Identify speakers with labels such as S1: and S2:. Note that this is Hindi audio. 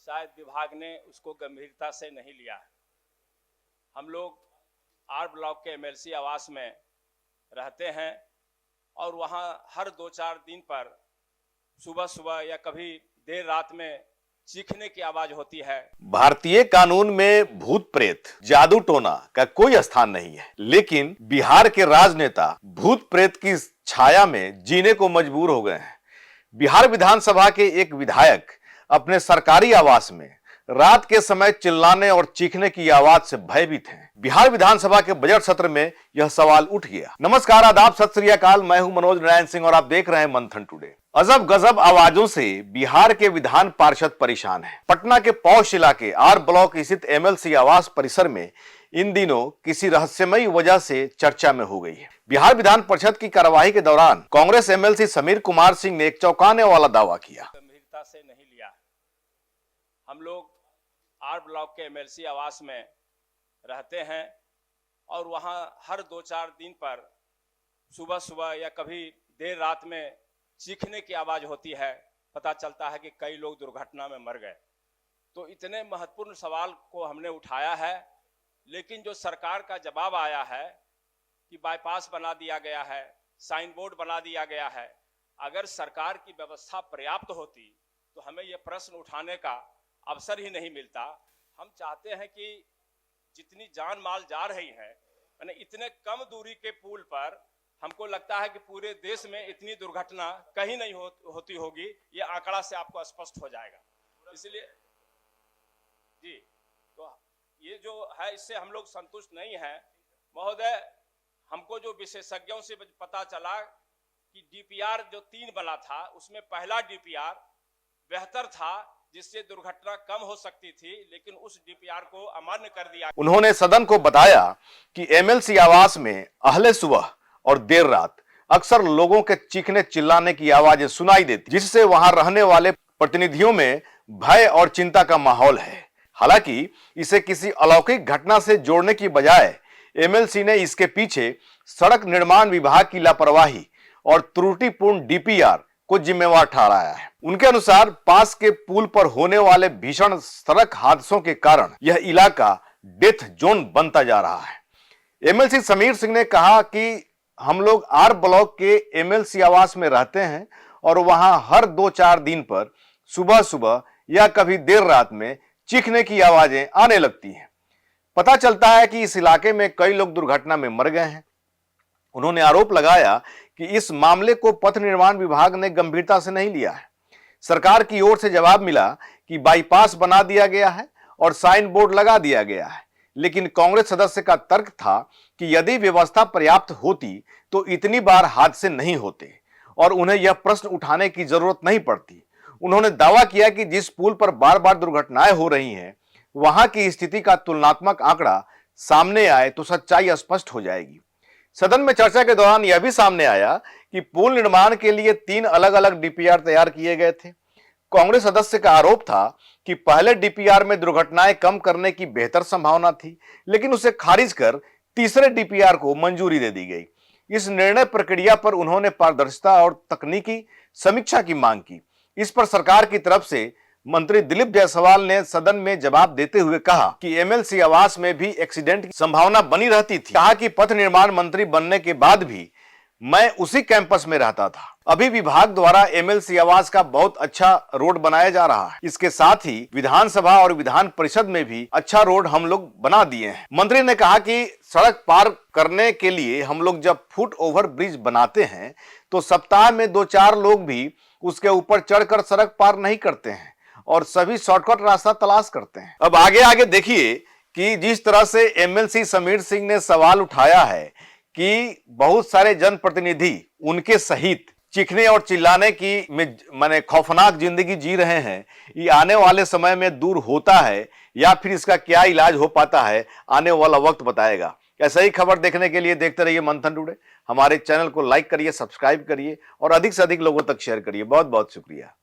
S1: शायद विभाग ने उसको गंभीरता से नहीं लिया है। हम लोग आर ब्लॉक के एमएलसी आवास में रहते हैं और वहाँ हर 2-4 दिन पर सुबह सुबह या कभी देर रात में चीखने की आवाज होती है।
S2: भारतीय कानून में भूत प्रेत जादू टोना का कोई स्थान नहीं है, लेकिन बिहार के राजनेता भूत प्रेत की छाया में जीने को मजबूर हो गए हैं। बिहार विधानसभा के एक विधायक अपने सरकारी आवास में रात के समय चिल्लाने और चीखने की आवाज से भयभीत हैं। बिहार विधानसभा के बजट सत्र में यह सवाल उठ गया। नमस्कार, आदाब, सत श्री अकाल। मैं हूं मनोज नारायण सिंह और आप देख रहे हैं मंथन टुडे। अजब गजब आवाजों से बिहार के विधान पार्षद परेशान हैं। पटना के पौष इलाके आर ब्लॉक स्थित एमएलसी आवास परिसर में इन दिनों किसी रहस्यमयी वजह से चर्चा में हो गई है। बिहार विधान परिषद की कार्यवाही के दौरान कांग्रेस एमएलसी समीर कुमार सिंह ने एक चौंकाने वाला दावा किया।
S1: गंभीरता से नहीं लिया। हम लोग आर ब्लॉक के एमएलसी आवास में रहते हैं और वहाँ हर 2-4 दिन पर सुबह सुबह या कभी देर रात में चीखने की आवाज होती है। पता चलता है कि कई लोग दुर्घटना में मर गए। तो इतने महत्वपूर्ण सवाल को हमने उठाया है, लेकिन जो सरकार का जवाब आया है कि बाईपास बना दिया गया है, साइन बोर्ड बना दिया गया है। अगर सरकार की व्यवस्था पर्याप्त होती तो हमें यह प्रश्न उठाने का अवसर ही नहीं मिलता। हम चाहते हैं कि जितनी जान माल जा रही है, यानी इतने कम दूरी के पुल पर हमको लगता है कि पूरे देश में इतनी दुर्घटना कहीं नहीं होती होगी। ये आंकड़ा से आपको स्पष्ट हो जाएगा। इसलिए जी, तो ये जो है इससे हम लोग संतुष्ट नहीं हैं महोदय। हमको जो विशेषज्ञों से पता चला कि डीपीआर जो 3 बना था, उसमें पहला डीपीआर बेहतर था, जिससे दुर्घटना कम हो सकती थी, लेकिन उस डीपीआर को अमान्य कर दिया।
S2: उन्होंने सदन को बताया कि एमएलसी आवास में अहले सुबह और देर रात अक्सर लोगों के चीखने चिल्लाने की आवाजें सुनाई देती, जिससे वहां रहने वाले प्रतिनिधियों में भय और चिंता का माहौल है। हालांकि इसे किसी अलौकिक घटना से जोड़ने की बजाय एमएलसी ने इसके पीछे सड़क निर्माण विभाग की लापरवाही और त्रुटिपूर्ण डीपीआर को जिम्मेवार ठहराया है। उनके अनुसार पास के पुल पर होने वाले भीषण सड़क हादसों के कारण यह इलाका डेथ जोन बनता जा रहा है। एमएलसी समीर सिंह ने कहा कि हम लोग आर ब्लॉक के एमएलसी आवास में रहते हैं और वहां हर 2-4 दिन पर सुबह सुबह या कभी देर रात में चीखने की आवाजें आने लगती हैं। पता चलता है कि इस इलाके में कई लोग दुर्घटना में मर गए हैं। उन्होंने आरोप लगाया कि इस मामले को पथ निर्माण विभाग ने गंभीरता से नहीं लिया है। सरकार की ओर से जवाब मिला कि बाईपास बना दिया गया है और साइन बोर्ड लगा दिया गया है, लेकिन कांग्रेस सदस्य का तर्क था कि यदि व्यवस्था पर्याप्त होती तो इतनी बार हादसे नहीं होते और उन्हें यह प्रश्न उठाने की जरूरत नहीं पड़ती। उन्होंने दावा किया कि जिस पुल पर बार बार दुर्घटनाएं हो रही हैं, वहां की स्थिति का तुलनात्मक आंकड़ा सामने आए तो सच्चाई स्पष्ट हो जाएगी। सदन में चर्चा के दौरान यह भी सामने आया कि पुल निर्माण के लिए 3 अलग अलग डीपीआर तैयार किए गए थे। कांग्रेस सदस्य का आरोप था कि पहले डीपीआर में दुर्घटनाएं कम करने की बेहतर संभावना थी, लेकिन उसे खारिज कर तीसरे डीपीआर को मंजूरी दे दी गई। इस निर्णय प्रक्रिया पर उन्होंने पारदर्शिता और तकनीकी समीक्षा की मांग की। इस पर सरकार की तरफ से मंत्री दिलीप जायसवाल ने सदन में जवाब देते हुए कहा कि एमएलसी आवास में भी एक्सीडेंट की संभावना बनी रहती थी। कहा कि पथ निर्माण मंत्री बनने के बाद भी मैं उसी कैंपस में रहता था। अभी विभाग द्वारा एमएलसी आवास का बहुत अच्छा रोड बनाया जा रहा है। इसके साथ ही विधानसभा और विधान परिषद में भी अच्छा रोड हम लोग बना दिए हैं। मंत्री ने कहा कि सड़क पार करने के लिए हम लोग जब फुट ओवर ब्रिज बनाते हैं तो सप्ताह में 2-4 लोग भी उसके ऊपर चढ़कर सड़क पार नहीं करते हैं और सभी शॉर्टकट रास्ता तलाश करते हैं। अब आगे आगे देखिए कि जिस तरह से एमएलसी समीर सिंह ने सवाल उठाया है कि बहुत सारे जनप्रतिनिधि उनके सहित चीखने और चिल्लाने की माने खौफनाक जिंदगी जी रहे हैं, ये आने वाले समय में दूर होता है या फिर इसका क्या इलाज हो पाता है, आने वाला वक्त बताएगा। ऐसा ही खबर देखने के लिए देखते रहिए मंथन टुडे। हमारे चैनल को लाइक करिए, सब्सक्राइब करिए और अधिक से अधिक लोगों तक शेयर करिए। बहुत बहुत शुक्रिया।